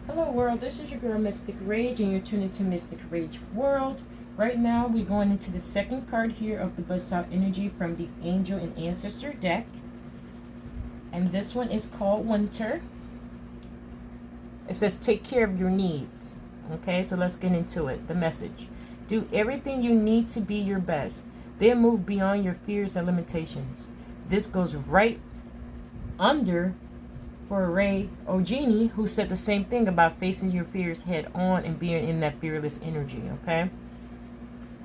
Hello world, this is your girl Mystic Rage and you're tuned into Mystic Rage World. Right now we're going into the second card here of the Basalt energy from the Angel and Ancestor deck. And this one is called Winter. It says take care of your needs. Okay, so let's get into it. The message. Do everything you need to be your best. Then move beyond your fears and limitations. This goes right under for Ray Ogini, who said the same thing about facing your fears head on and being in that fearless energy, okay?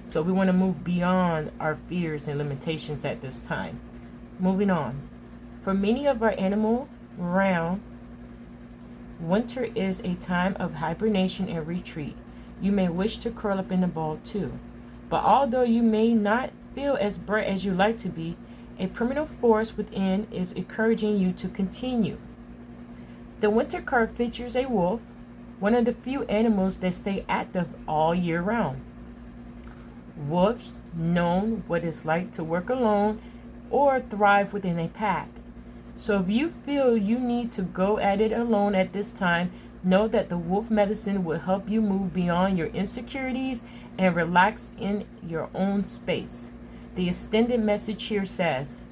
So we want to move beyond our fears and limitations at this time. Moving on. For many of our animal realm, winter is a time of hibernation and retreat. You may wish to curl up in a ball too. But although you may not feel as bright as you like to be, a permanent force within is encouraging you to continue. The winter card features a wolf, one of the few animals that stay active all year round. Wolves know what it's like to work alone or thrive within a pack. So if you feel you need to go at it alone at this time, know that the wolf medicine will help you move beyond your insecurities and relax in your own space. The extended message here says,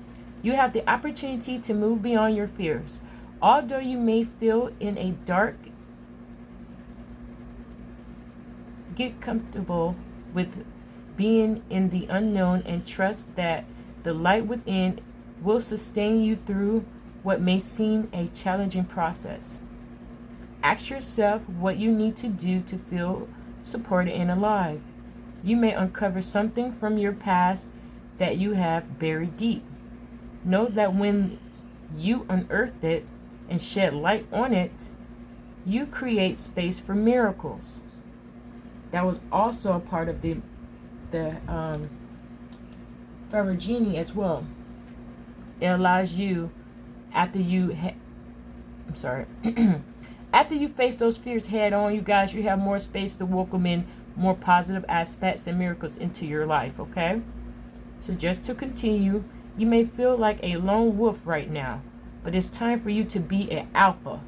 you have the opportunity to move beyond your fears. Although you may feel in a dark, get comfortable with being in the unknown and trust that the light within will sustain you through what may seem a challenging process. Ask yourself what you need to do to feel supported and alive. You may uncover something from your past that you have buried deep. Know that when you unearth it and shed light on it, you create space for miracles. That was also a part of the Ferragini as well. It allows you, after you after you face those fears head on, you guys, you have more space to welcome in more positive aspects and miracles into your life, okay? So just to continue, you may feel like a lone wolf right now, but it's time for you to be an alpha.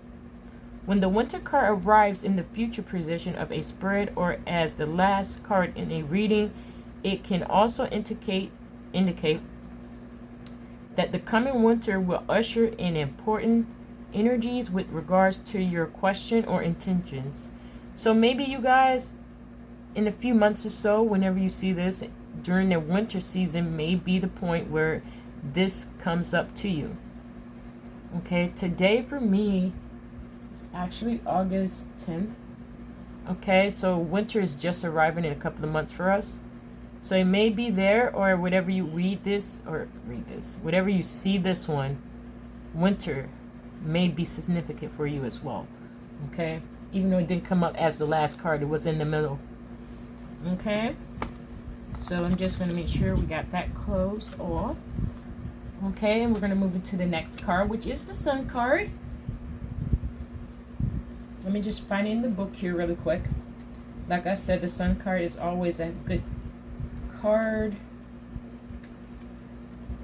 When the winter card arrives in the future position of a spread or as the last card in a reading, it can also indicate that the coming winter will usher in important energies with regards to your question or intentions. So maybe you guys, in a few months or so, whenever you see this, during the winter season may be the point where this comes up to you. Okay, today for me is actually August 10th. Okay, so winter is just arriving in a couple of months for us. So it may be there, or whatever you whatever you see this one, winter may be significant for you as well. Okay, even though it didn't come up as the last card, it was in the middle. Okay, so I'm just going to make sure we got that closed off. Okay, and we're going to move into the next card, which is the Sun card. Let me just find it in the book here really quick. Like I said, the Sun card is always a good card.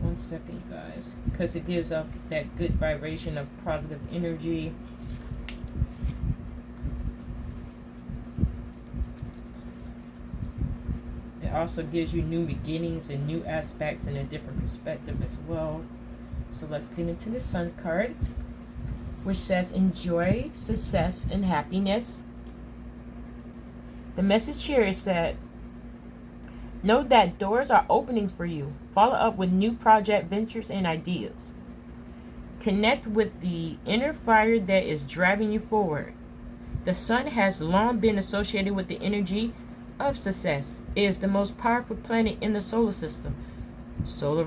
One second, you guys, because it gives off that good vibration of positive energy. It also gives you new beginnings and new aspects and a different perspective as well. So let's get into the Sun card, which says enjoy success and happiness. The message here is that know that doors are opening for you. Follow up with new project ventures and ideas. Connect with the inner fire that is driving you forward. The sun has long been associated with the energy of success. It is the most powerful planet in the solar system. Solar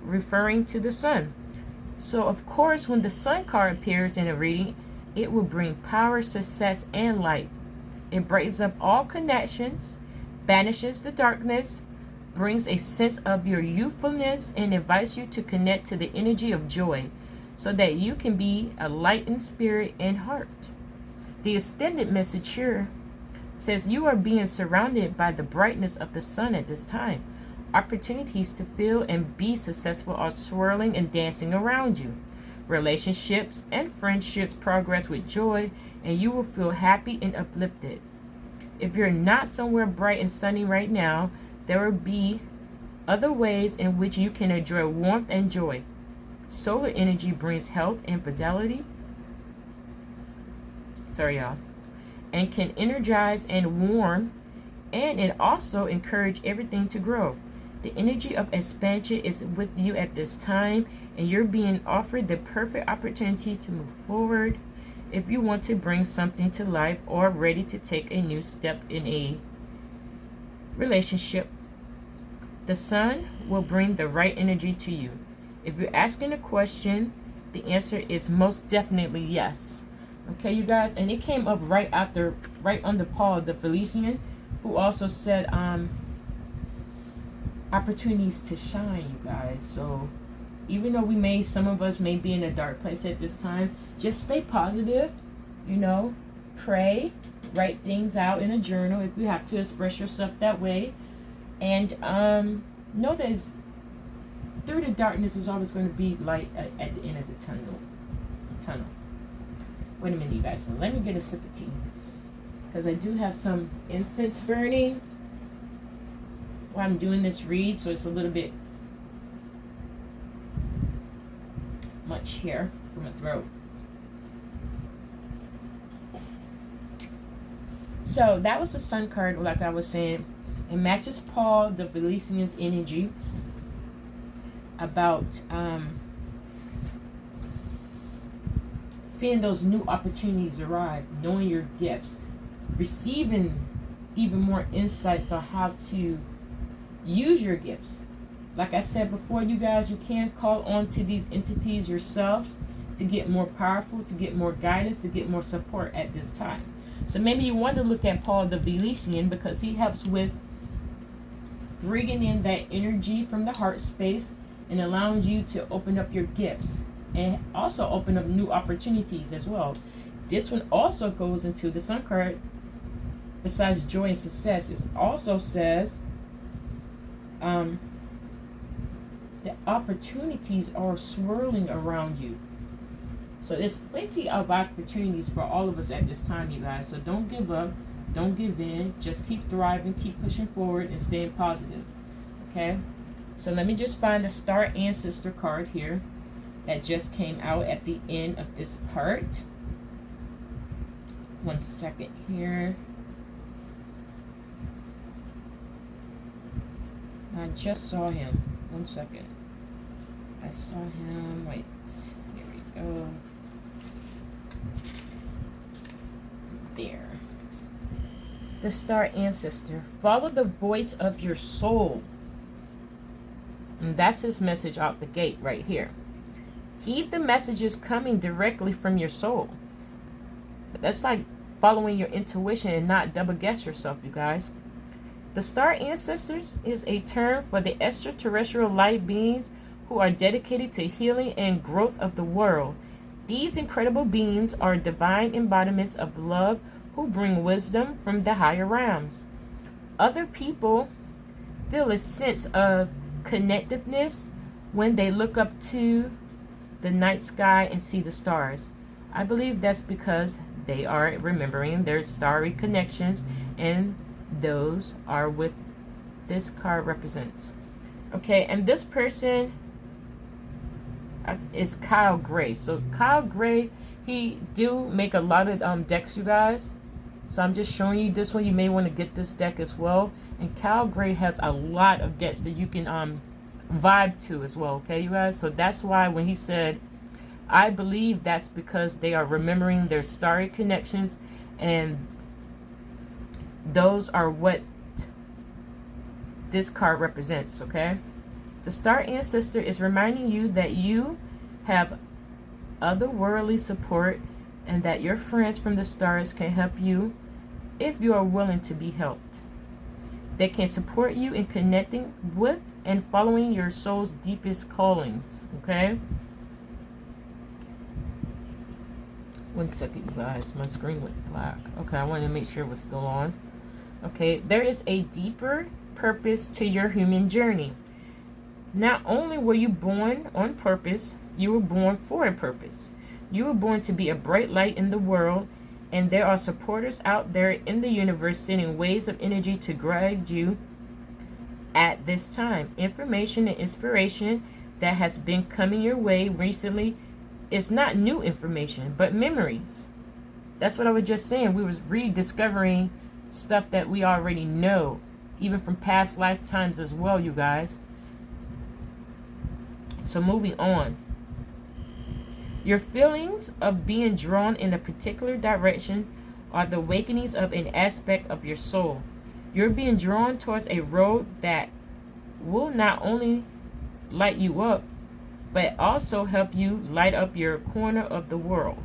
referring to the sun. So of course, when the Sun card appears in a reading, it will bring power, success, and light. It brightens up all connections, banishes the darkness, brings a sense of your youthfulness, and invites you to connect to the energy of joy so that you can be a light in spirit and heart. The extended message here says you are being surrounded by the brightness of the sun at this time. Opportunities to feel and be successful are swirling and dancing around you. Relationships and friendships progress with joy, and you will feel happy and uplifted. If you're not somewhere bright and sunny right now, there will be other ways in which you can enjoy warmth and joy. Solar energy brings health and vitality. Sorry, y'all. And can energize and warm, and it also encourages everything to grow. The energy of expansion is with you at this time, and you're being offered the perfect opportunity to move forward if you want to bring something to life or ready to take a new step in a relationship. The sun will bring the right energy to you. If you're asking a question, the answer is most definitely yes. Okay, you guys, and it came up right under Paul the Felician, who also said opportunities to shine, you guys. So even though some of us may be in a dark place at this time, just stay positive, pray, write things out in a journal if you have to express yourself that way. And know that through the darkness is always going to be light at the end of the tunnel. Wait a minute, you guys. So let me get a sip of tea, because I do have some incense burning while I'm doing this read, so it's a little bit much here for my throat. So that was the sun card, like I was saying. It matches Paul the Felician's energy about seeing those new opportunities arrive, knowing your gifts, receiving even more insights on how to use your gifts. Like I said before, you guys, you can call on to these entities yourselves to get more powerful, to get more guidance, to get more support at this time. So maybe you want to look at Paul the Felician, because he helps with bringing in that energy from the heart space and allowing you to open up your gifts and also open up new opportunities as well. This one also goes into the sun card. Besides joy and success, it also says the opportunities are swirling around you. So there's plenty of opportunities for all of us at this time, you guys. So don't give up, don't give in, just keep thriving, keep pushing forward, and staying positive. Okay, so let me just find the Star Ancestor card here that just came out at the end of this part. 1 second here. I just saw him. 1 second. I saw him. Wait. Here we go. There. The Star Ancestor. Follow the voice of your soul. And that's his message out the gate right here. Heed the messages coming directly from your soul. That's like following your intuition and not double guess yourself, you guys. The Star Ancestors is a term for the extraterrestrial light beings who are dedicated to healing and growth of the world. These incredible beings are divine embodiments of love who bring wisdom from the higher realms. Other people feel a sense of connectiveness when they look up to the night sky and see the stars. I believe that's because they are remembering their starry connections, and those are what this card represents. Okay, and this person is Kyle Gray. So Kyle Gray, he do make a lot of decks, you guys. So I'm just showing you this one. You may want to get this deck as well. And Kyle Gray has a lot of decks that you can vibe to as well, okay, you guys? So that's why when he said, I believe that's because they are remembering their starry connections, and those are what this card represents, okay? The Star Ancestor is reminding you that you have otherworldly support and that your friends from the stars can help you if you are willing to be helped. They can support you in connecting with and following your soul's deepest callings, okay? 1 second, you guys. My screen went black. Okay, I wanted to make sure it was still on. Okay, there is a deeper purpose to your human journey. Not only were you born on purpose, You were born for a purpose. You were born to be a bright light in the world, and there are supporters out there in the universe sending waves of energy to guide you at this time. Information and inspiration that has been coming your way recently is not new information, but memories. That's what I was just saying. We was rediscovering stuff that we already know, even from past lifetimes as well, you guys. So moving on. Your feelings of being drawn in a particular direction are the awakenings of an aspect of your soul. You're being drawn towards a road that will not only light you up, but also help you light up your corner of the world.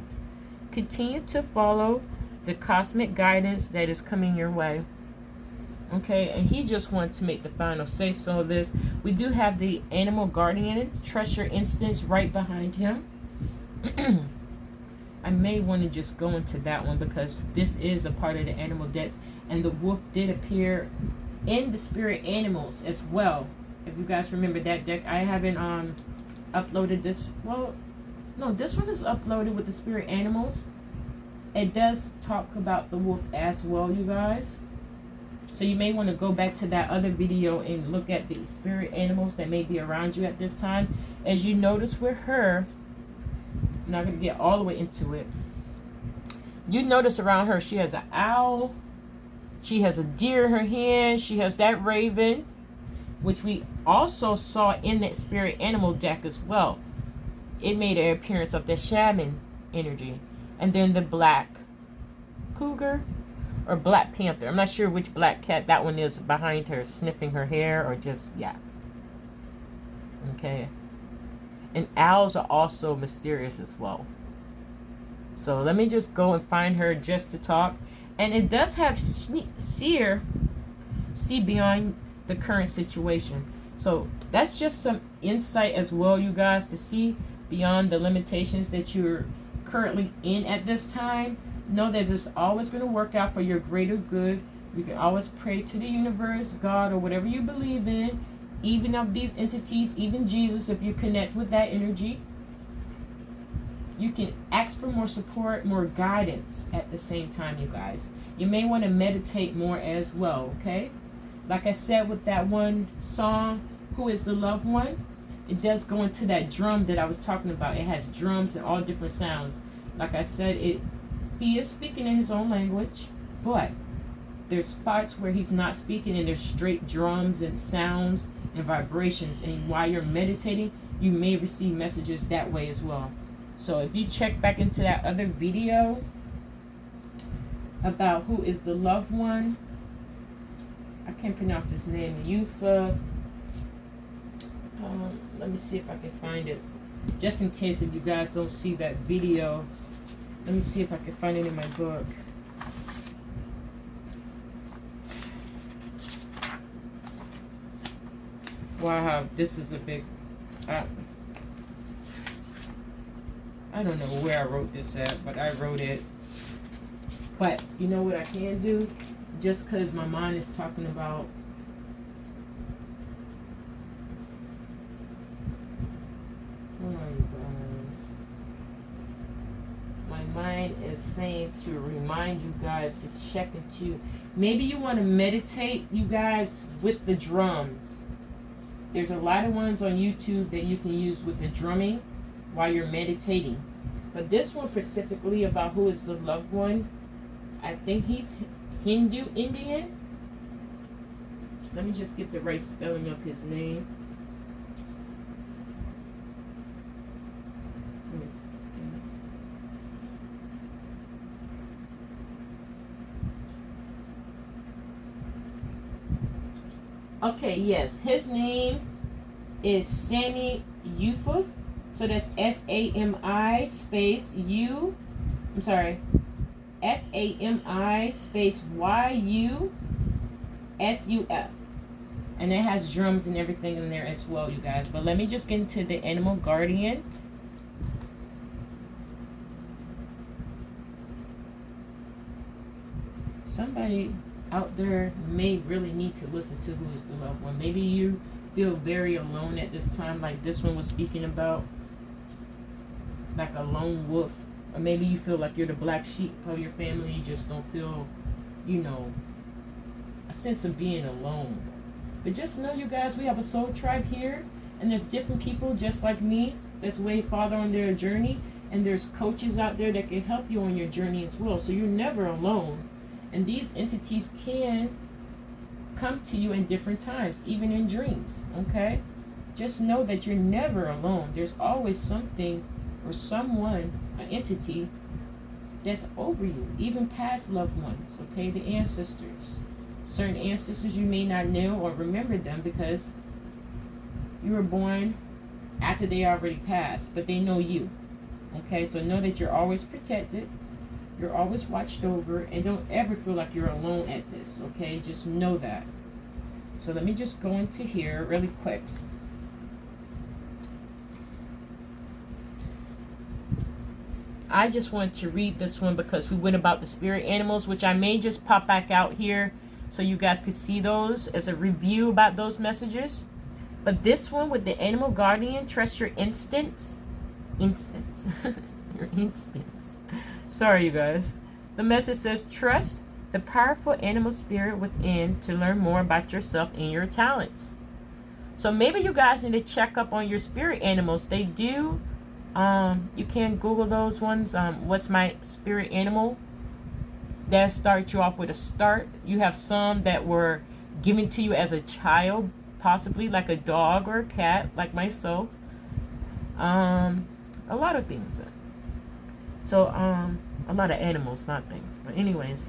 Continue to follow the cosmic guidance that is coming your way. Okay, and he just wanted to make the final say so of this. We do have the animal guardian, trust your instincts, right behind him. I may want to just go into that one because this is a part of the animal decks, and the wolf did appear in the spirit animals as well. If you guys remember that deck, I haven't uploaded this. Well, no, this one is uploaded with the spirit animals. It does talk about the wolf as well, you guys. So you may want to go back to that other video and look at the spirit animals that may be around you at this time. As you notice with her, I'm not going to get all the way into it. You notice around her, she has an owl. She has a deer in her hand. She has that raven, which we also saw in that spirit animal deck as well. It made an appearance of the shaman energy. And then the black cougar or black panther. I'm not sure which black cat that one is behind her, sniffing her hair or just, yeah. Okay. And owls are also mysterious as well. So let me just go and find her just to talk. And it does have see beyond the current situation. So that's just some insight as well, you guys, to see beyond the limitations that you're currently in at this time. Know that it's always going to work out for your greater good. You can always pray to the universe, God, or whatever you believe in, even of these entities, even Jesus, if you connect with that energy. You can ask for more support, more guidance at the same time, you guys. You may want to meditate more as well, okay? Like I said with that one song, Who is the Loved One? It does go into that drum that I was talking about. It has drums and all different sounds. Like I said, he is speaking in his own language, but there's spots where he's not speaking and there's straight drums and sounds and vibrations. And while you're meditating, you may receive messages that way as well. So if you check back into that other video about who is the loved one, I can't pronounce his name, Yufa. Let me see if I can find it. Just in case if you guys don't see that video, let me see if I can find it in my book. Wow, this is a big... I don't know where I wrote this at, but I wrote it. But you know what I can do? Just because my mind is talking about... Hold on, you guys. My mind is saying to remind you guys to check into... Maybe you want to meditate, you guys, with the drums. There's a lot of ones on YouTube that you can use with the drumming while you're meditating. But this one specifically about who is the loved one, I think he's Hindu Indian. Let me just get the right spelling of his name. Okay, yes, his name is Sami Yufa. So that's S-A-M-I space U. I'm sorry. S-A-M-I space Y-U-S-U-F. And it has drums and everything in there as well, you guys. But let me just get into the animal guardian. Somebody out there may really need to listen to who is the loved one. Maybe you feel very alone at this time, like this one was speaking about. like a lone wolf, or maybe you feel like you're the black sheep of your family. You just don't feel, you know, a sense of being alone. But just know, you guys, we have a soul tribe here, and there's different people just like me that's way farther on their journey, and there's coaches out there that can help you on your journey as well. So you're never alone, and these entities can come to you in different times, even in dreams. Okay, just know that you're never alone. There's always something or someone, an entity that's over you, even past loved ones. Okay, the ancestors. Certain ancestors you may not know or remember them because you were born after they already passed, but they know you. Okay, so know that you're always protected, you're always watched over, and don't ever feel like you're alone at this. Okay, just know that. So let me just go into here really quick. I just want to read this one because we went about the spirit animals, which I may just pop back out here so you guys can see those as a review about those messages. But this one with the animal guardian, trust your instincts. Your instincts. Sorry, you guys. The message says, trust the powerful animal spirit within to learn more about yourself and your talents. So maybe you guys need to check up on your spirit animals. They do. You can Google those ones. What's my spirit animal? That starts you off with a start. You have some that were given to you as a child, possibly like a dog or a cat, like myself. A lot of things. So, a lot of animals, not things. But anyways,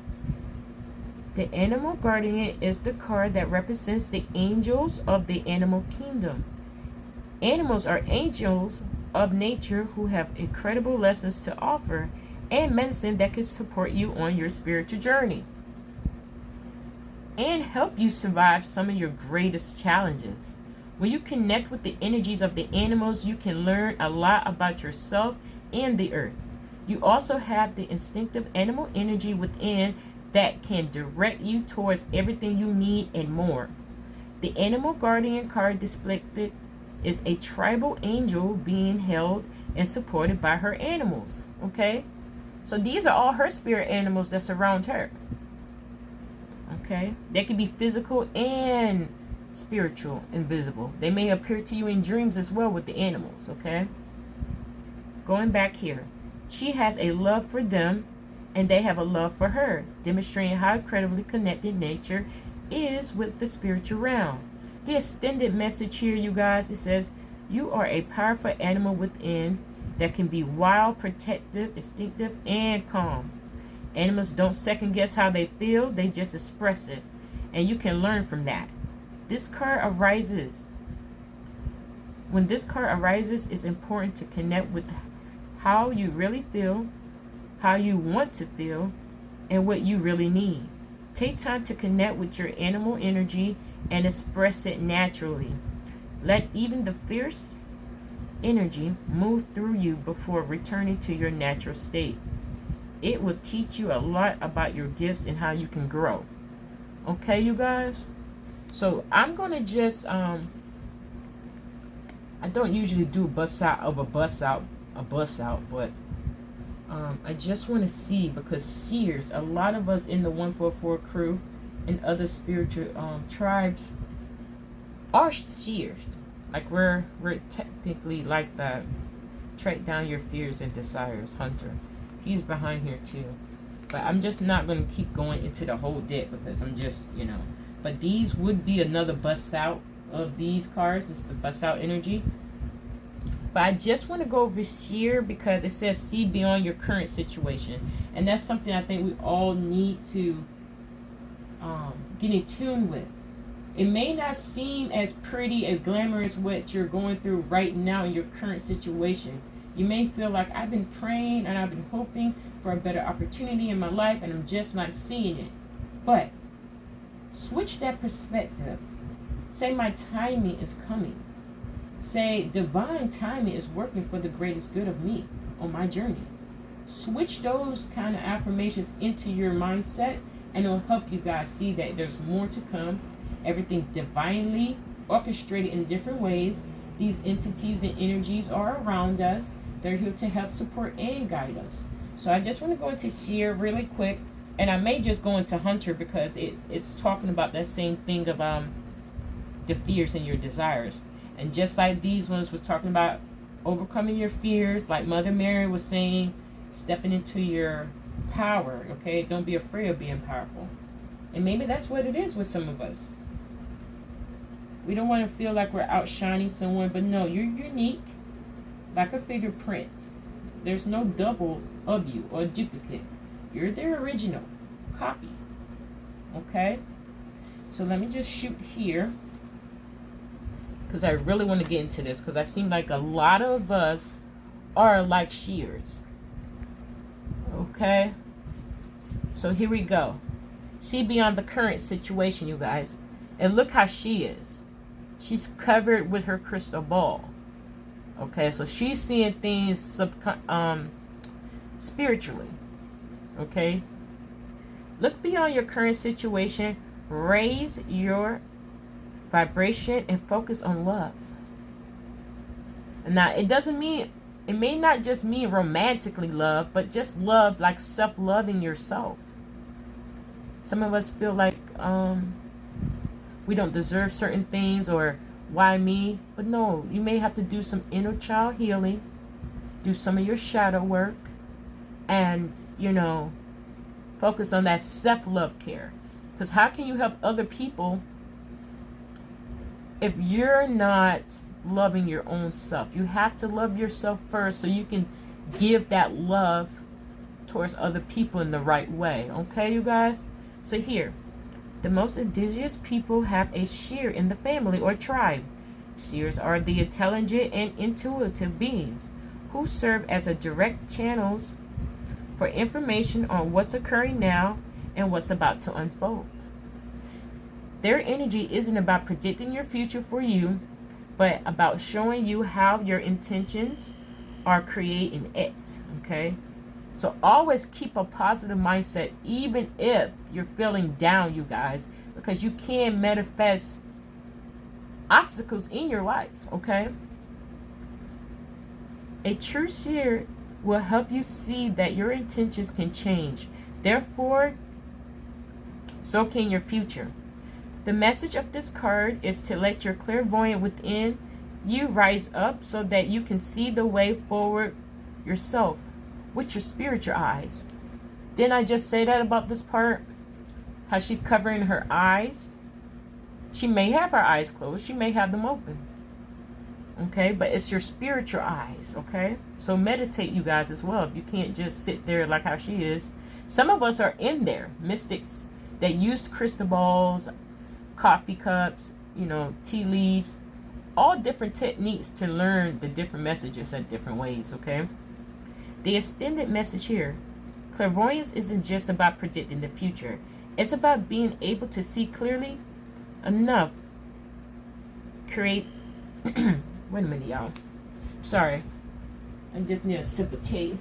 the animal guardian is the card that represents the angels of the animal kingdom. Animals are angels of nature who have incredible lessons to offer and medicine that can support you on your spiritual journey and help you survive some of your greatest challenges. When you connect with the energies of the animals, you can learn a lot about yourself and the earth. You also have the instinctive animal energy within that can direct you towards everything you need and more. The animal guardian card displayed is a tribal angel being held and supported by her animals. Okay? So these are all her spirit animals that surround her. Okay? They can be physical and spiritual, invisible. They may appear to you in dreams as well with the animals. Okay? Going back here. She has a love for them and they have a love for her, demonstrating how incredibly connected nature is with the spiritual realm. The extended message here, you guys, it says, you are a powerful animal within that can be wild, protective, instinctive, and calm. Animals don't second guess how they feel, they just express it. And you can learn from that. This card arises. When this card arises, it's important to connect with how you really feel, how you want to feel, and what you really need. Take time to connect with your animal energy and express it naturally. Let even the fierce energy move through you before returning to your natural state. It will teach you a lot about your gifts and how you can grow. Okay, you guys? So I'm going to just, I don't usually do a bust out, but I just want to see, because seers, a lot of us in the 144 crew and other spiritual tribes are seers. Like we're technically like that. Track down your fears and desires, Hunter. He's behind here too. But I'm just not going to keep going into the whole deck because I'm just, But these would be another bust out of these cards. It's the bust out energy. But I just want to go over here because it says see beyond your current situation. And that's something I think we all need to get in tune with. It may not seem as pretty, as glamorous what you're going through right now in your current situation. You may feel like I've been praying and I've been hoping for a better opportunity in my life and I'm just not seeing it. But switch that perspective. Say my timing is coming. Say divine timing is working for the greatest good of me on my journey. Switch those kind of affirmations into your mindset and it'll help you guys see that there's more to come. Everything divinely orchestrated in different ways. These entities and energies are around us. They're here to help support and guide us. So I just want to go into Seer really quick. And I may just go into Hunter because it's talking about that same thing of the fears and your desires. And just like these ones was talking about overcoming your fears, like Mother Mary was saying, stepping into your power, okay? Don't be afraid of being powerful. And maybe that's what it is with some of us. We don't want to feel like we're outshining someone, but no, you're unique, like a fingerprint. There's no double of you or duplicate. You're their original copy, okay? So let me just shoot here, because I really want to get into this, because I seem like a lot of us are like shears. Okay, so here we go. See beyond the current situation, you guys. And look how she is. She's covered with her crystal ball. Okay, so she's seeing things spiritually. Okay, look beyond your current situation. Raise your vibration and focus on love. And now it doesn't mean, it may not just mean romantically love, but just love, like self-loving yourself. Some of us feel like we don't deserve certain things, or why me? But no, you may have to do some inner child healing, do some of your shadow work, and, you know, focus on that self-love care. Because how can you help other people if you're not loving your own self? You have to love yourself first so you can give that love towards other people in the right way. Okay, you guys? So here, the most indigenous people have a shear in the family or tribe. Shears are the intelligent and intuitive beings who serve as a direct channels for information on what's occurring now and what's about to unfold. Their energy isn't about predicting your future for you, but about showing you how your intentions are creating it, okay? So always keep a positive mindset, even if you're feeling down, you guys, because you can manifest obstacles in your life, okay? A true seer will help you see that your intentions can change. Therefore, so can your future. The message of this card is to let your clairvoyant within you rise up so that you can see the way forward yourself with your spiritual eyes. Didn't I just say that about this part? How she's covering her eyes? She may have her eyes closed. She may have them open. Okay, but it's your spiritual eyes, okay? So meditate, you guys, as well. You can't just sit there like how she is. Some of us are in there, mystics that used crystal balls, coffee cups, you know, tea leaves, all different techniques to learn the different messages in different ways, okay? The extended message here, clairvoyance isn't just about predicting the future. It's about being able to see clearly enough, create, wait a minute, y'all. Sorry. I just need a sip of tea.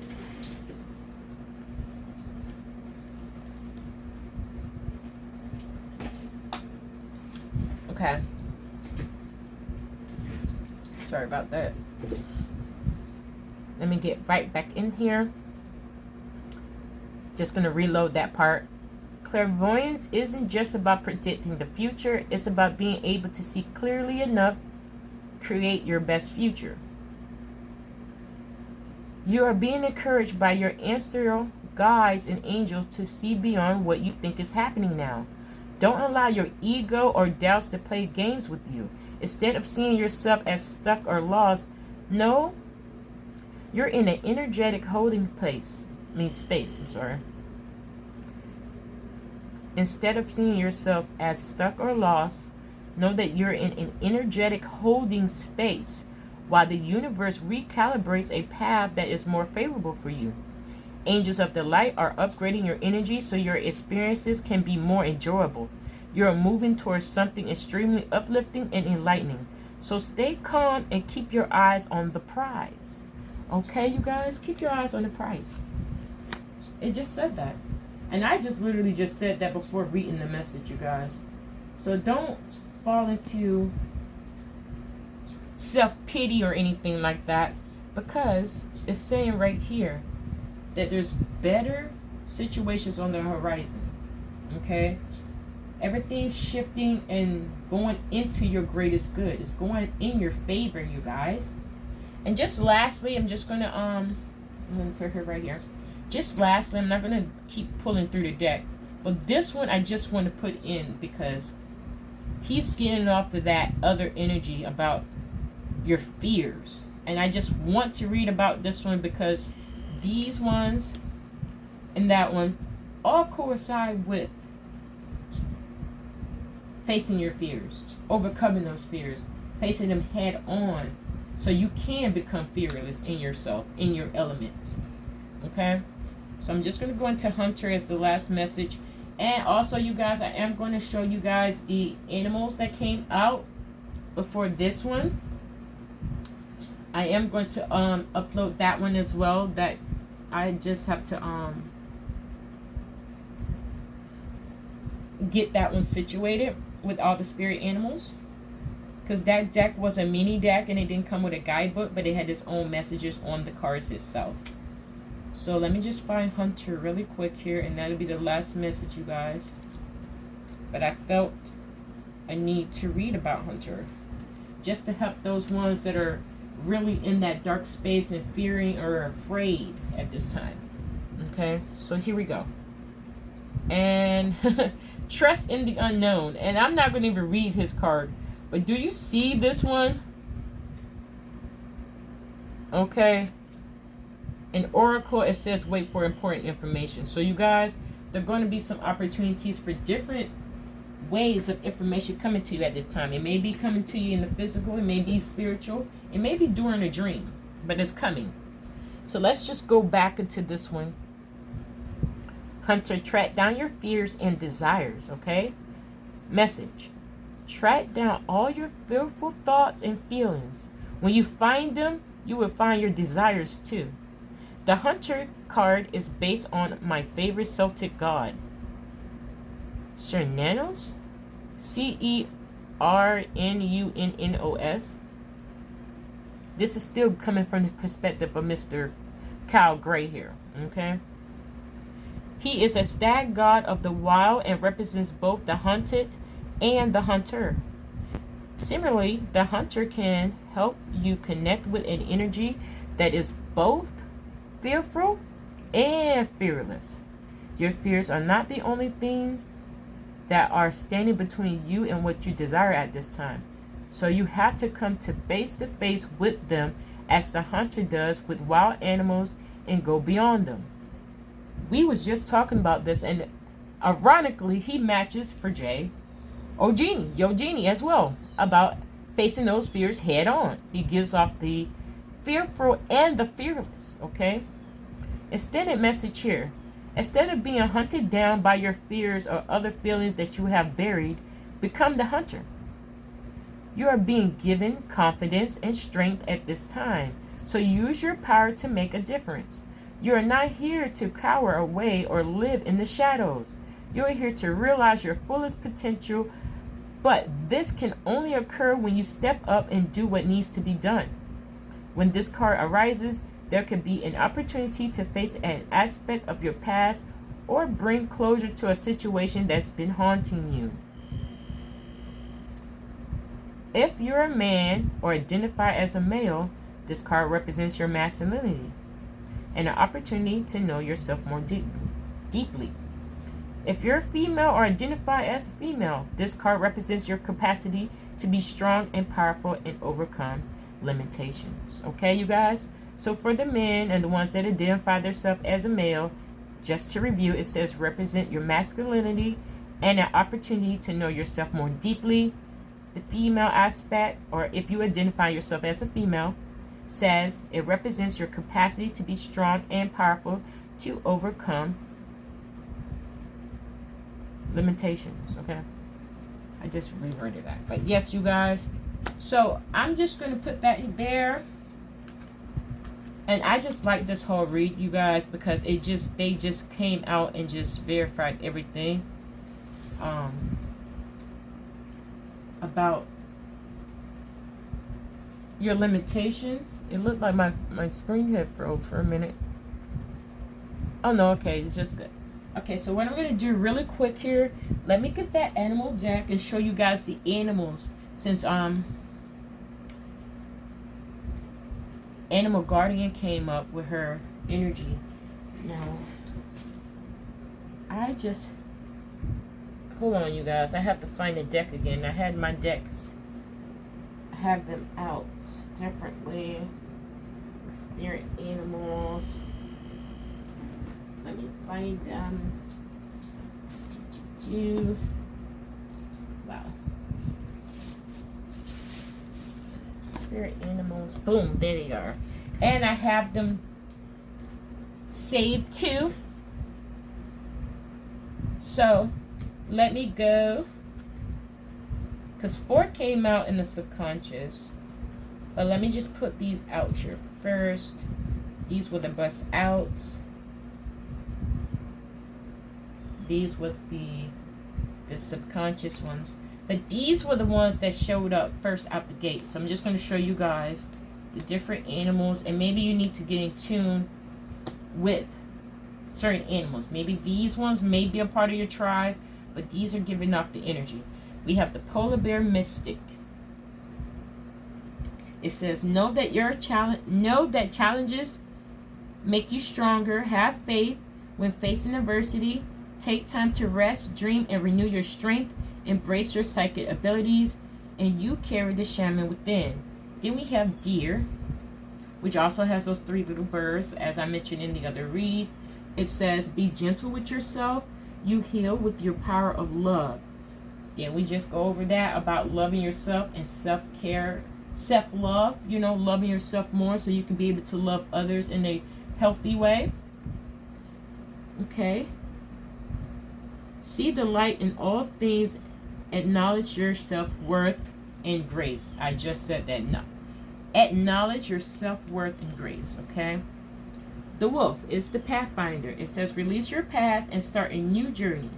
Okay. Sorry about that. Let me get right back in here. Just going to reload that part. Clairvoyance isn't just about predicting the future. It's about being able to see clearly enough, create your best future. You are being encouraged by your ancestral guides and angels to see beyond what you think is happening now. Don't allow your ego or doubts to play games with you. Instead of seeing yourself as stuck or lost, no, you're in an energetic holding space. Instead of seeing yourself as stuck or lost, know that you're in an energetic holding space while the universe recalibrates a path that is more favorable for you. Angels of the light are upgrading your energy so your experiences can be more enjoyable. You are moving towards something extremely uplifting and enlightening. So stay calm and keep your eyes on the prize. Okay, you guys? Keep your eyes on the prize. It just said that. And I just literally just said that before reading the message, you guys. So don't fall into self-pity or anything like that. because it's saying right here that there's better situations on the horizon. Okay? Everything's shifting and going into your greatest good. It's going in your favor, you guys. And just lastly, I'm gonna put her right here. Just lastly, I'm not gonna keep pulling through the deck, but this one I just want to put in because he's getting off of that other energy about your fears. And I just want to read about this one because these ones and that one all coincide with facing your fears, overcoming those fears, facing them head on so you can become fearless in yourself, in your element. Okay? So I'm just going to go into Hunter as the last message. And also, you guys, I am going to show you guys the animals that came out before this one. I am going to upload that one as well. That I just have to get that one situated with all the spirit animals, because that deck was a mini deck and it didn't come with a guidebook, but it had its own messages on the cards itself. So let me just find Hunter really quick here, and that'll be the last message, you guys. But I felt a need to read about Hunter just to help those ones that are really in that dark space and fearing or afraid at this time. Okay, so here we go. And trust in the unknown. And I'm not going to even read his card, but do you see this one? Okay. In Oracle, it says wait for important information. So you guys, there are going to be some opportunities for different ways of information coming to you at this time. It may be coming to you in the physical, it may be spiritual, it may be during a dream, but it's coming. So let's just go back into this one. Hunter, track down your fears and desires, okay? Message. Track down all your fearful thoughts and feelings. When you find them, you will find your desires too. The Hunter card is based on my favorite Celtic god, Cernunnos, Cernunnos. This is still coming from the perspective of Mr. Kyle Gray here, okay? He is a stag god of the wild and represents both the hunted and the hunter. Similarly, the hunter can help you connect with an energy that is both fearful and fearless. Your fears are not the only things that are standing between you and what you desire at this time. So you have to come to face with them as the hunter does with wild animals and go beyond them. We was just talking about this, and ironically, he matches for Eugenie as well, about facing those fears head on. He gives off the fearful and the fearless, okay? Extended message here. Instead of being hunted down by your fears or other feelings that you have buried, become the hunter. You are being given confidence and strength at this time, so use your power to make a difference. You are not here to cower away or live in the shadows. You are here to realize your fullest potential, but this can only occur when you step up and do what needs to be done. When this card arises, there could be an opportunity to face an aspect of your past or bring closure to a situation that's been haunting you. If you're a man or identify as a male, this card represents your masculinity and an opportunity to know yourself more deeply. If you're a female or identify as a female, this card represents your capacity to be strong and powerful and overcome limitations. Okay, you guys? So for the men and the ones that identify themselves as a male, just to review, it says represent your masculinity and an opportunity to know yourself more deeply. The female aspect, or if you identify yourself as a female, says it represents your capacity to be strong and powerful to overcome limitations. Okay, I just reworded that, but yes, you guys. So I'm just going to put that in there, and I just like this whole read, you guys, because they just came out and just verified everything about your limitations. It looked like my screen had froze for a minute. Oh no, okay, it's just good. Okay, so what I'm going to do really quick here, let me get that animal deck and show you guys the animals, since Animal Guardian came up with her energy. Now, hold on, you guys, I have to find the deck again. I had my decks, I have them out differently. Spirit animals. Let me find them. Wow. Spirit animals. Boom, there they are. And I have them saved too. So let me go. Because 4 came out in the subconscious. But let me just put these out here first. These were the bust outs. These was the subconscious ones. But these were the ones that showed up first out the gate. So I'm just going to show you guys the different animals. And maybe you need to get in tune with certain animals. Maybe these ones may be a part of your tribe. But these are giving off the energy. We have the polar bear mystic. It says, know that challenges make you stronger. Have faith when facing adversity. Take time to rest, dream, and renew your strength. Embrace your psychic abilities, and you carry the shaman within. Then we have deer, which also has those 3 little birds, as I mentioned in the other read. It says, be gentle with yourself. You heal with your power of love. Then we just go over that about loving yourself and self-care, self-love, loving yourself more so you can be able to love others in a healthy way. Okay. See the light in all things. Acknowledge your self-worth and grace. I just said that. No. Acknowledge your self-worth and grace. Okay. The wolf is the pathfinder. It says, release your past and start a new journey.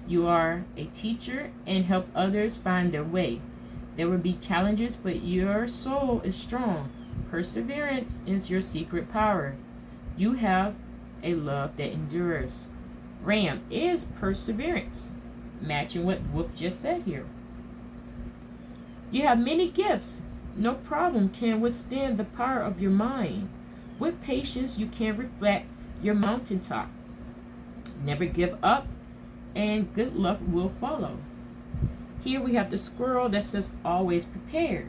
You are a teacher and help others find their way. There will be challenges, but your soul is strong. Perseverance is your secret power. You have a love that endures. Ram is perseverance, matching what Wolf just said here. You have many gifts. No problem can withstand the power of your mind. With patience, you can reflect your mountaintop. Never give up, and good luck will follow. Here we have the squirrel that says always prepared.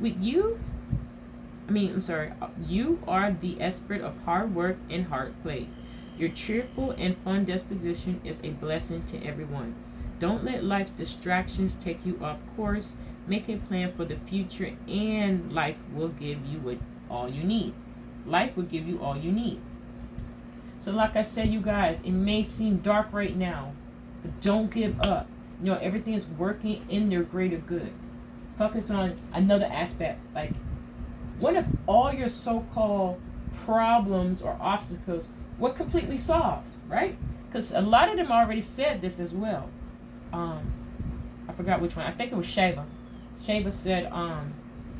You are the expert of hard work and hard play. Your cheerful and fun disposition is a blessing to everyone. Don't let life's distractions take you off course. Make a plan for the future, and life will give you all you need. Life will give you all you need. So like I said, you guys, it may seem dark right now, but don't give up. Everything is working in their greater good. Focus on another aspect. Like, what if all your so-called problems or obstacles were completely solved, right? Because a lot of them already said this as well. I forgot which one. I think it was Shava. Shava said,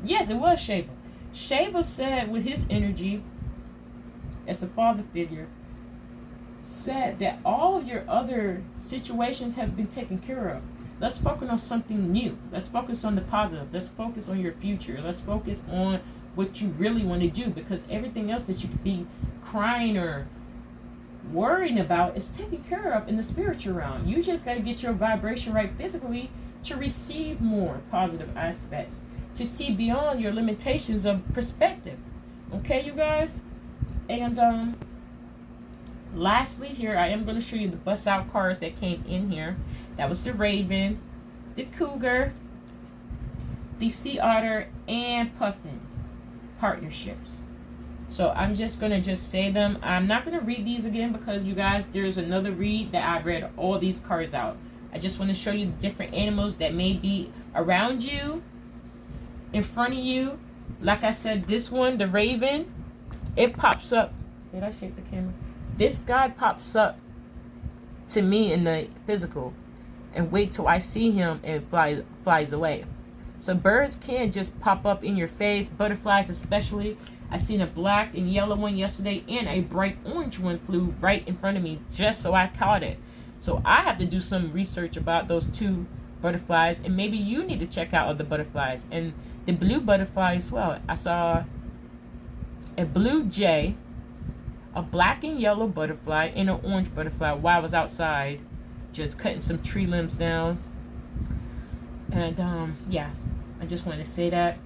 yes, it was Shava. Shava said with his energy as a father figure, said that all your other situations has been taken care of. Let's focus on something new. Let's focus on the positive. Let's focus on your future. Let's focus on what you really want to do, because everything else that you could be crying or worrying about is taken care of in the spiritual realm. You just got to get your vibration right physically to receive more positive aspects, to see beyond your limitations of perspective. Okay, you guys? And lastly, here I am going to show you the bust out cards that came in here. That was the Raven, the Cougar, the Sea Otter, and Puffin partnerships. So I'm just going to say them. I'm not going to read these again because, you guys, there's another read that I read all these cards out. I just want to show you the different animals that may be around you, in front of you. Like I said, this one, the Raven, it pops up. Did I shake the camera? This guy pops up to me in the physical, and wait till I see him and flies away. So birds can just pop up in your face, butterflies especially. I seen a black and yellow one yesterday, and a bright orange one flew right in front of me just so I caught it. So I have to do some research about those two butterflies, and maybe you need to check out other butterflies. And the blue butterfly as well. I saw a blue jay, a black and yellow butterfly, and an orange butterfly while I was outside just cutting some tree limbs down. And yeah, I just wanted to say that.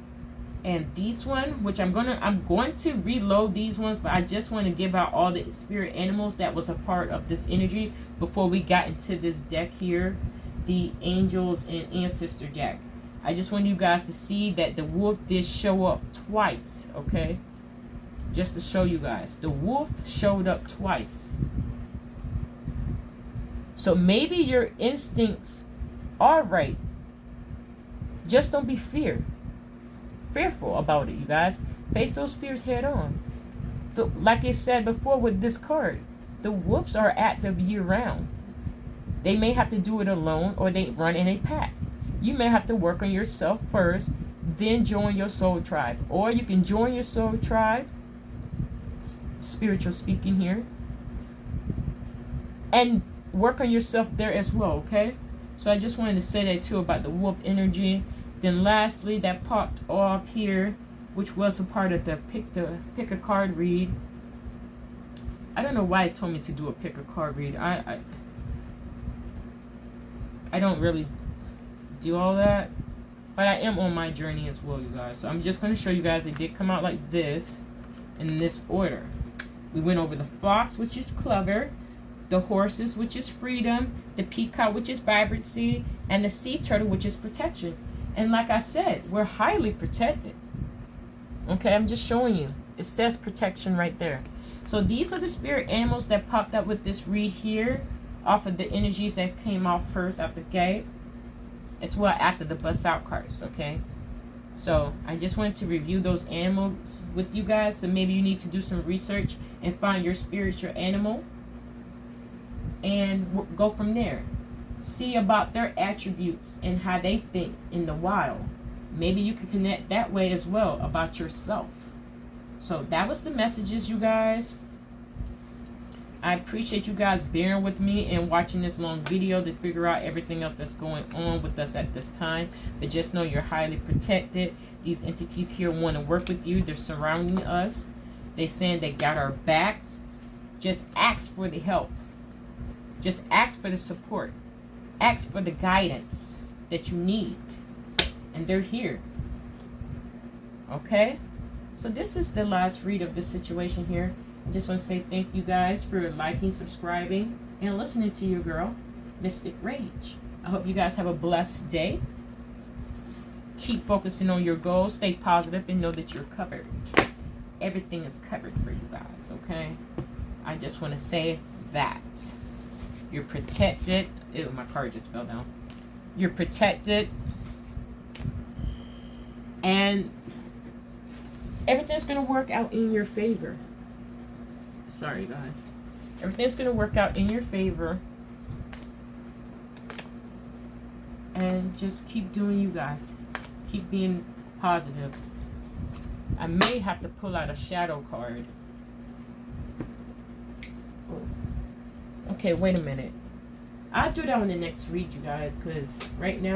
And these one, which I'm going to reload these ones, but I just want to give out all the spirit animals that was a part of this energy before we got into this deck here, the angels and ancestor deck. I just want you guys to see that the wolf did show up twice, okay? Just to show you guys, the wolf showed up twice. So maybe your instincts are right. Just don't be fearful about it, you guys. Face those fears head on. Like I said before with this card, the wolves are active year round. They may have to do it alone, or they run in a pack. You may have to work on yourself first, then join your soul tribe. Or you can join your soul tribe, spiritual speaking here, and work on yourself there as well, okay? So I just wanted to say that too about the wolf energy. Then lastly, that popped off here, which was a part of the pick a card read. I don't know why it told me to do a pick a card read. I don't really do all that, but I am on my journey as well, you guys. So I'm just going to show you guys it did come out like this, in this order. We went over the fox, which is clever, the horses, which is freedom, the peacock, which is vibrancy, and the sea turtle, which is protection. And like I said, we're highly protected. Okay, I'm just showing you. It says protection right there. So these are the spirit animals that popped up with this read here, off of the energies that came off first out the gate. It's well after the bust out cards, okay? So I just wanted to review those animals with you guys. So maybe you need to do some research and find your spiritual animal and go from there. See about their attributes and how they think in the wild. Maybe you can connect that way as well about yourself. So that was the messages, you guys. I appreciate you guys bearing with me and watching this long video to figure out everything else that's going on with us at this time. But just know you're highly protected. These entities here want to work with you. They're surrounding us. They're saying they got our backs. Just ask for the help. Just ask for the support. Ask for the guidance that you need. And they're here. Okay? So this is the last read of this situation here. I just want to say thank you guys for liking, subscribing, and listening to your girl, Mystic Rage. I hope you guys have a blessed day. Keep focusing on your goals. Stay positive and know that you're covered. Everything is covered for you guys, okay? I just want to say that. You're protected. Ew, my card just fell down. You're protected. And everything's going to work out in your favor. Sorry, guys. Everything's going to work out in your favor. And just keep doing you guys. Keep being positive. I may have to pull out a shadow card. Oh. Okay, wait a minute. I'll do that on the next read, you guys, because right now